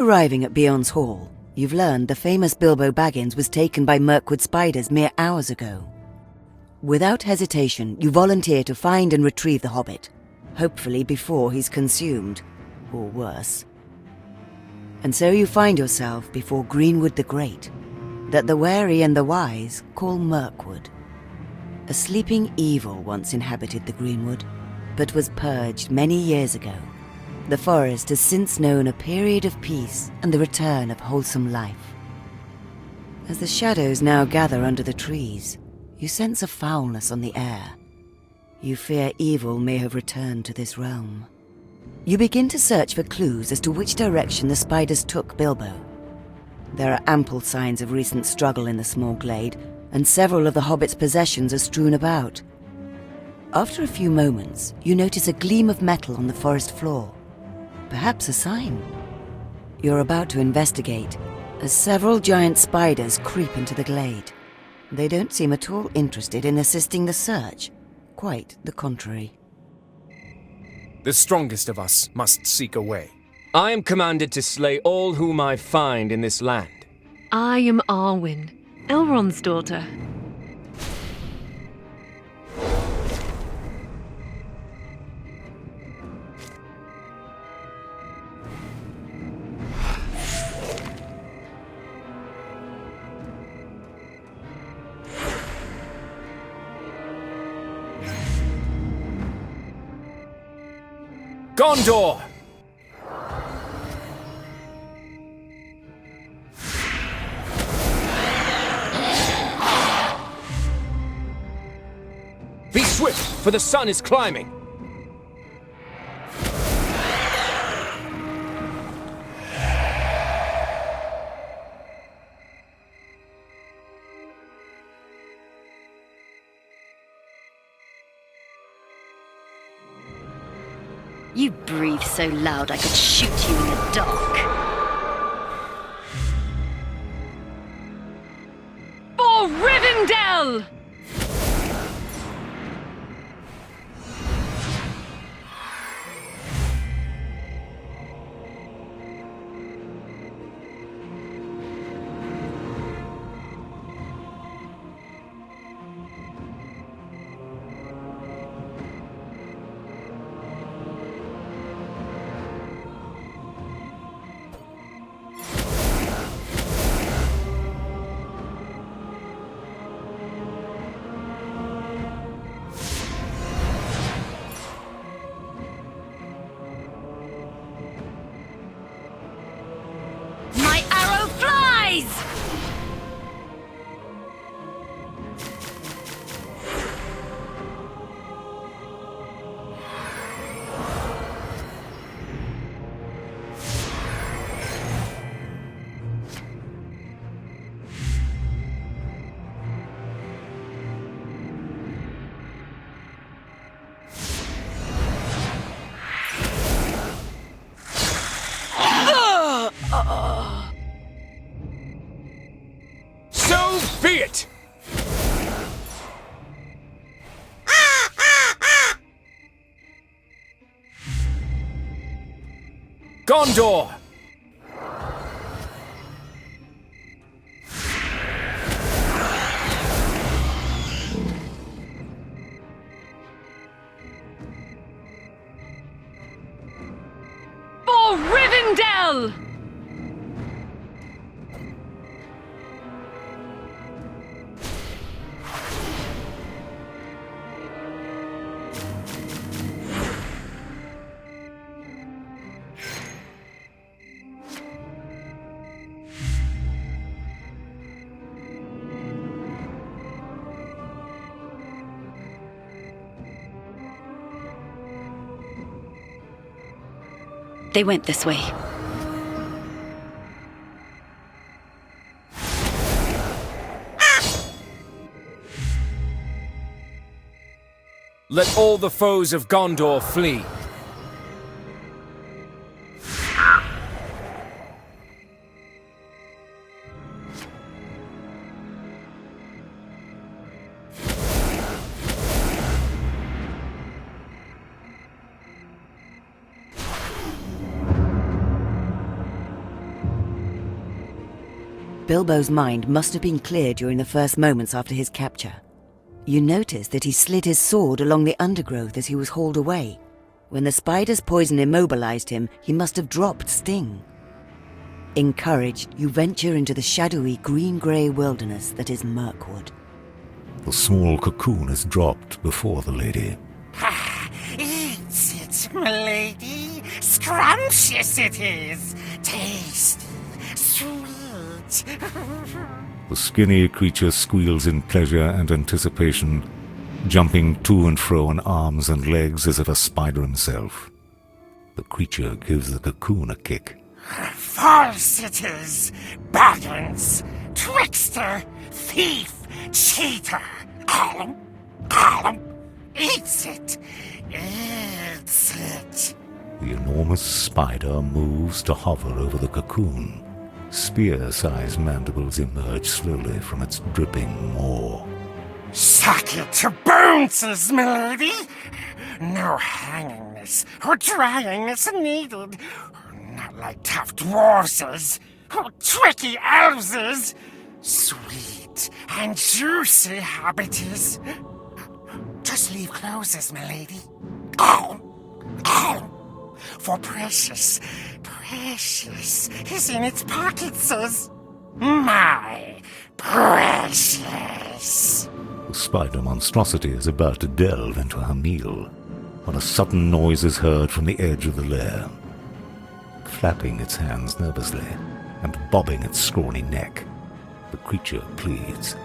Arriving at Beyond's Hall, you've learned the famous Bilbo Baggins was taken by Mirkwood spiders mere hours ago. Without hesitation, you volunteer to find and retrieve the Hobbit, hopefully before he's consumed, or worse. And so you find yourself before Greenwood the Great, that the wary and the wise call Mirkwood. A sleeping evil once inhabited the Greenwood, but was purged many years ago. The forest has since known a period of peace and the return of wholesome life. As the shadows now gather under the trees, you sense a foulness on the air. You fear evil may have returned to this realm. You begin to search for clues as to which direction the spiders took Bilbo. There are ample signs of recent struggle in the small glade, and several of the Hobbit's possessions are strewn about. After a few moments, you notice a gleam of metal on the forest floor. Perhaps a sign. You're about to investigate as several giant spiders creep into the glade. They don't seem at all interested in assisting the search. Quite the contrary. The strongest of us must seek a way. I am commanded to slay all whom I find in this land. I am Arwen, Elrond's daughter. Gondor! Be swift, for the sun is climbing. You breathe so loud I could shoot you in the dark. For Rivendell! My arrow flies! So be it! Gondor! For Rivendell! They went this way. Let all the foes of Gondor flee. Bilbo's mind must have been clear during the first moments after his capture. You notice that he slid his sword along the undergrowth as he was hauled away. When the spider's poison immobilized him, he must have dropped Sting. Encouraged, you venture into the shadowy green-grey wilderness that is Mirkwood. The small cocoon is dropped before the lady. Eat it, milady. Scrumptious it is. Tasty, sweet. The skinny creature squeals in pleasure and anticipation, jumping to and fro on arms and legs as if a spider himself. The creature gives the cocoon a kick. False it is, Baggins, trickster, thief, cheater. Eats it. Eats it. The enormous spider moves to hover over the cocoon. Spear-sized mandibles emerge slowly from its dripping maw. Suck it to bones, milady. No hangingness or dryingness needed. Not like tough dwarfses or tricky elves. Sweet and juicy habits. Just leave closes, milady. For precious is in its pockets, my precious. The spider monstrosity is about to delve into her meal when a sudden noise is heard from the edge of the lair. Flapping its hands nervously and bobbing its scrawny neck, the creature pleads.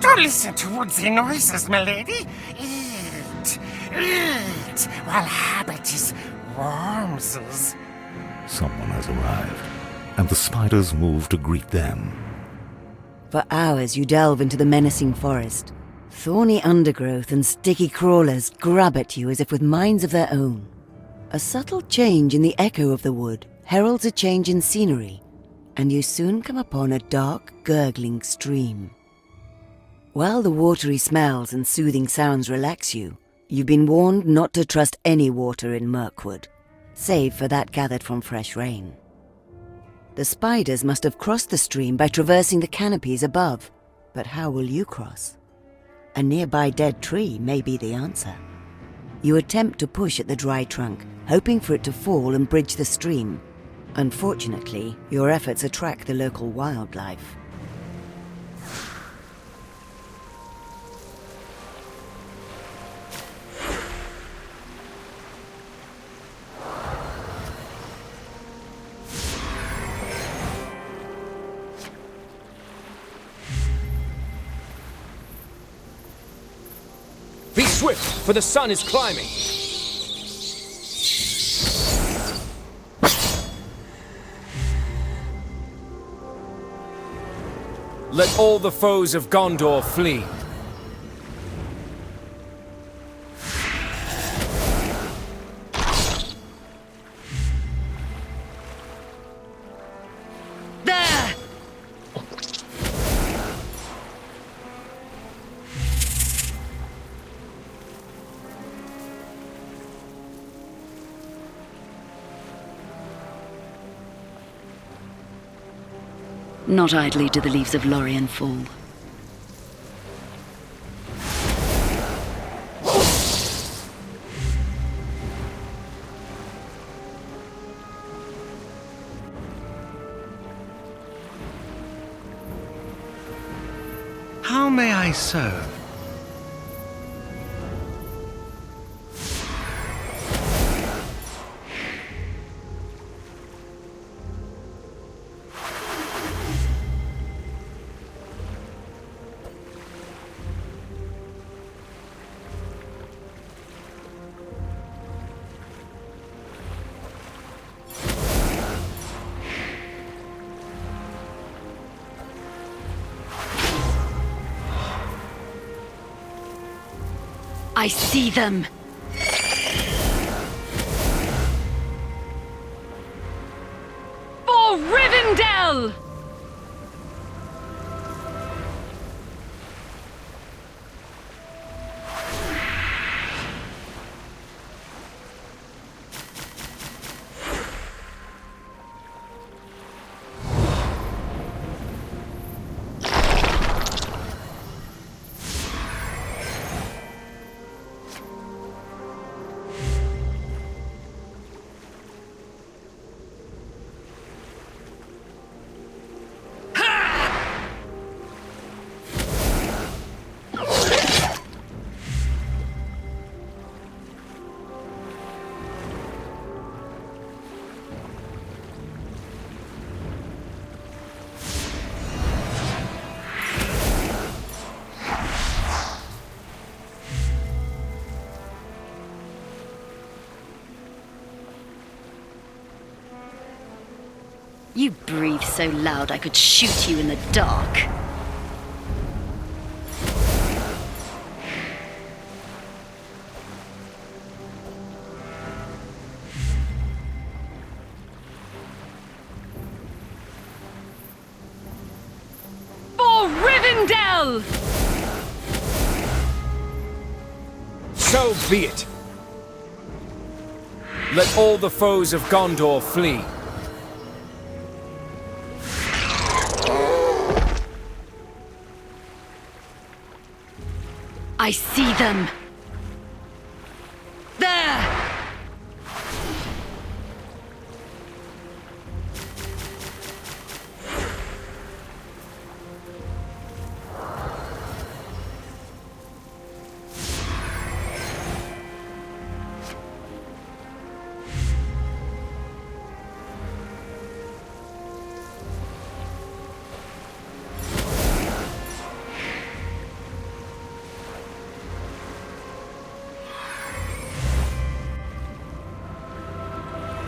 Don't listen to woodsy noises, milady. Eat while habit warms us. Someone has arrived, and the spiders move to greet them. For hours you delve into the menacing forest. Thorny undergrowth and sticky crawlers grab at you as if with minds of their own. A subtle change in the echo of the wood heralds a change in scenery, and you soon come upon a dark, gurgling stream. While the watery smells and soothing sounds relax you, you've been warned not to trust any water in Mirkwood, save for that gathered from fresh rain. The spiders must have crossed the stream by traversing the canopies above, but how will you cross? A nearby dead tree may be the answer. You attempt to push at the dry trunk, hoping for it to fall and bridge the stream. Unfortunately, your efforts attract the local wildlife. Be swift, for the sun is climbing. Let all the foes of Gondor flee. There! Not idly do the leaves of Lorien fall. How may I serve? I see them! For Rivendell! You breathe so loud I could shoot you in the dark. For Rivendell! So be it. Let all the foes of Gondor flee. I see them. There!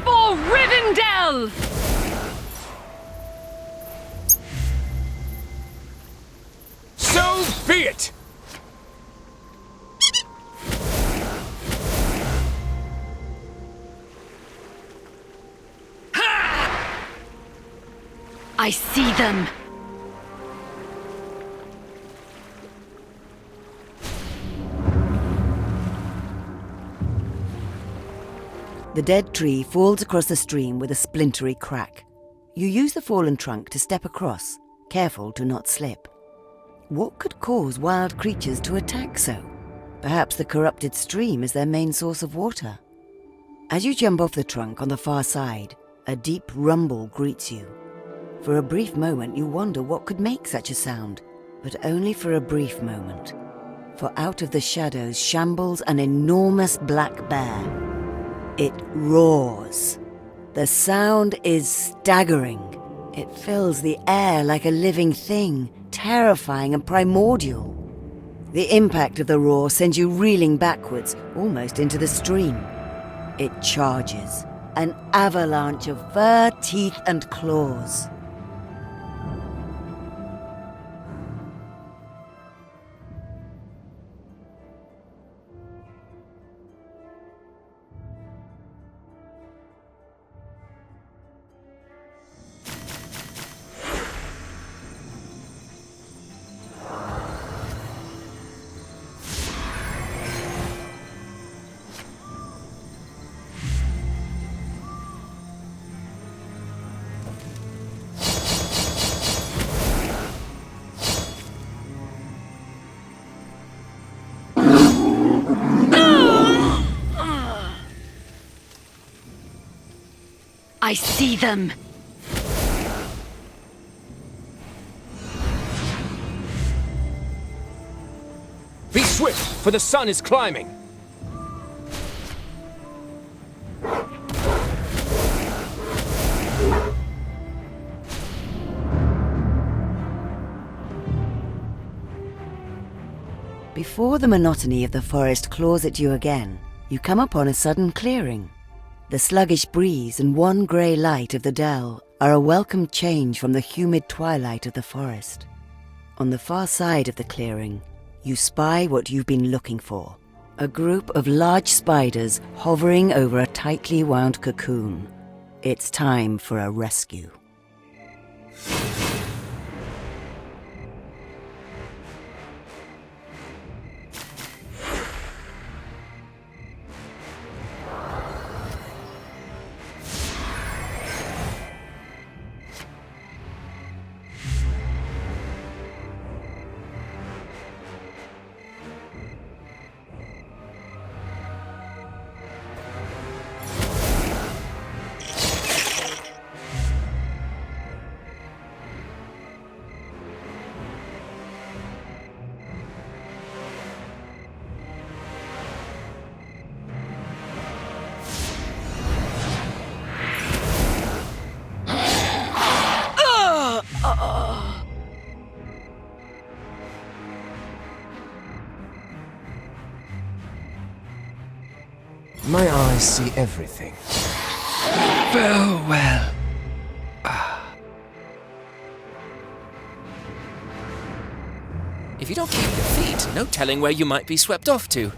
For Rivendell! So be it! I see them. The dead tree falls across the stream with a splintery crack. You use the fallen trunk to step across, careful to not slip. What could cause wild creatures to attack so? Perhaps the corrupted stream is their main source of water. As you jump off the trunk on the far side, a deep rumble greets you. For a brief moment you wonder what could make such a sound, but only for a brief moment. For out of the shadows shambles an enormous black bear. It roars. The sound is staggering. It fills the air like a living thing, terrifying and primordial. The impact of the roar sends you reeling backwards, almost into the stream. It charges, an avalanche of fur, teeth and claws. I see them. Be swift, for the sun is climbing. Before the monotony of the forest claws at you again, you come upon a sudden clearing. The sluggish breeze and one grey light of the dell are a welcome change from the humid twilight of the forest. On the far side of the clearing, you spy what you've been looking for. A group of large spiders hovering over a tightly wound cocoon. It's time for a rescue. My eyes see everything. Farewell. If you don't keep your feet, no telling where you might be swept off to.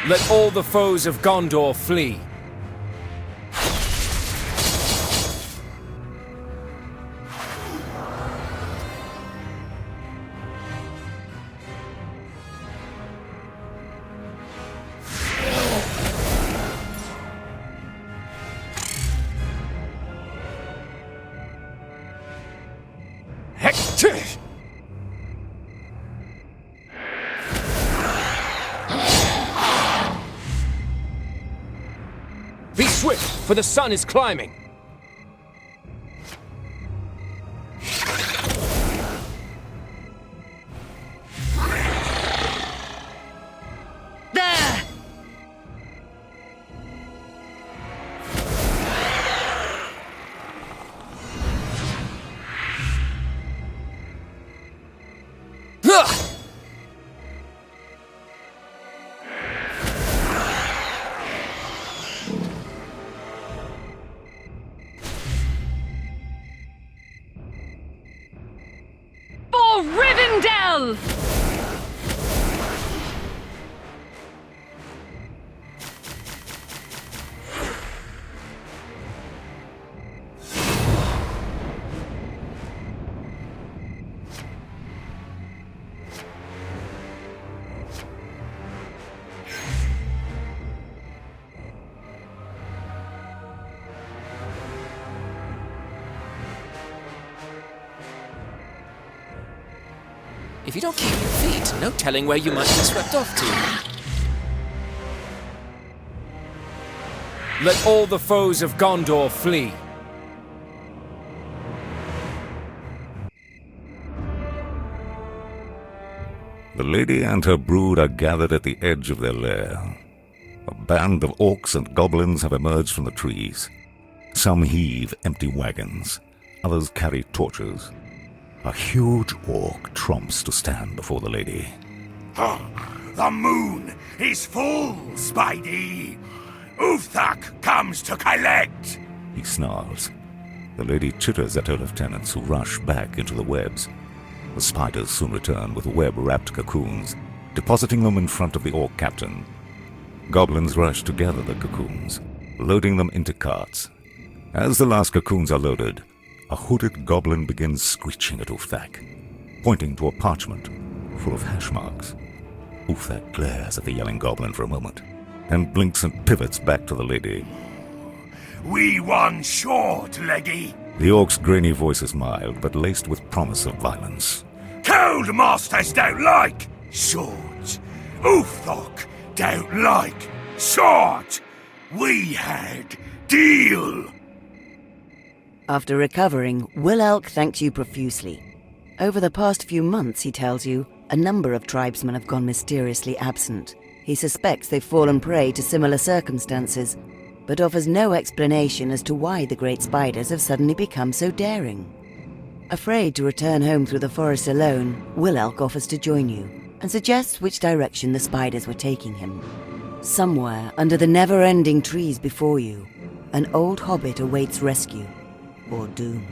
Let all the foes of Gondor flee. Be swift, for the sun is climbing. There! For Rivendell! If you don't keep your feet, no telling where you might be swept off to. Let all the foes of Gondor flee. The lady and her brood are gathered at the edge of their lair. A band of orcs and goblins have emerged from the trees. Some heave empty wagons, others carry torches. A huge orc trumps to stand before the lady. The moon is full, Spidey. Uthak comes to collect. He snarls. The lady chitters at her lieutenants, who rush back into the webs. The spiders soon return with web-wrapped cocoons, depositing them in front of the orc captain. Goblins rush to gather the cocoons, loading them into carts. As the last cocoons are loaded, a hooded goblin begins screeching at Uthak, pointing to a parchment full of hash marks. Uthak glares at the yelling goblin for a moment, then blinks and pivots back to the lady. We won short, Leggy. The orc's grainy voice is mild, but laced with promise of violence. Cold masters don't like short. Uthak don't like short. We had deal. After recovering, Will Elk thanked you profusely. Over the past few months, he tells you, a number of tribesmen have gone mysteriously absent. He suspects they've fallen prey to similar circumstances, but offers no explanation as to why the great spiders have suddenly become so daring. Afraid to return home through the forest alone, Will Elk offers to join you, and suggests which direction the spiders were taking him. Somewhere under the never-ending trees before you, an old hobbit awaits rescue. Or doom.